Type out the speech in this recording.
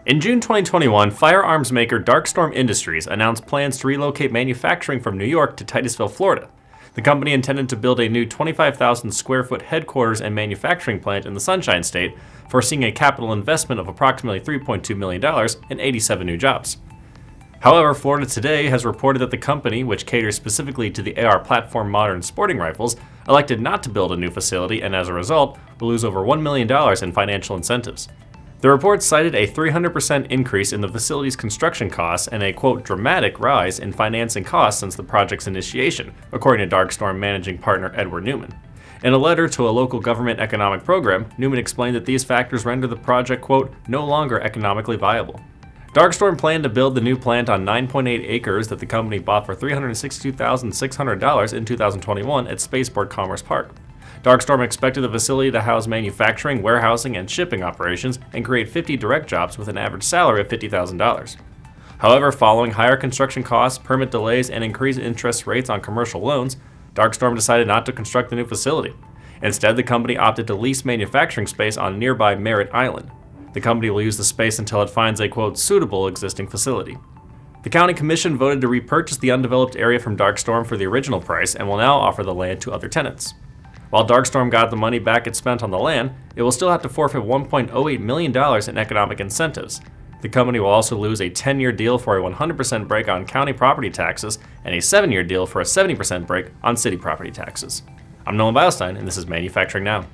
In June 2021, firearms maker Darkstorm Industries announced plans to relocate manufacturing from New York to Titusville, Florida. The company intended to build a new 25,000 square foot headquarters and manufacturing plant in the Sunshine State, foreseeing a capital investment of approximately $3.2 million and 87 new jobs. However, Florida Today has reported that the company, which caters specifically to the AR platform modern sporting rifles, elected not to build a new facility and as a result will lose over $1 million in financial incentives. The report cited a 300% increase in the facility's construction costs and a, quote, dramatic rise in financing costs since the project's initiation, according to Darkstorm managing partner Edward Newman. In a letter to a local government economic program, Newman explained that these factors render the project, quote, no longer economically viable. Darkstorm planned to build the new plant on 9.8 acres that the company bought for $362,600 in 2021 at Spaceport Commerce Park. Darkstorm expected the facility to house manufacturing, warehousing, and shipping operations and create 50 direct jobs with an average salary of $50,000. However, following higher construction costs, permit delays, and increased interest rates on commercial loans, Darkstorm decided not to construct the new facility. Instead, the company opted to lease manufacturing space on nearby Merritt Island. The company will use the space until it finds a, quote, suitable existing facility. The county commission voted to repurchase the undeveloped area from Darkstorm for the original price and will now offer the land to other tenants. While Darkstorm got the money back it spent on the land, it will still have to forfeit $1.08 million in economic incentives. The company will also lose a 10-year deal for a 100% break on county property taxes and a 7-year deal for a 70% break on city property taxes. I'm Nolan Beilstein, and this is Manufacturing Now.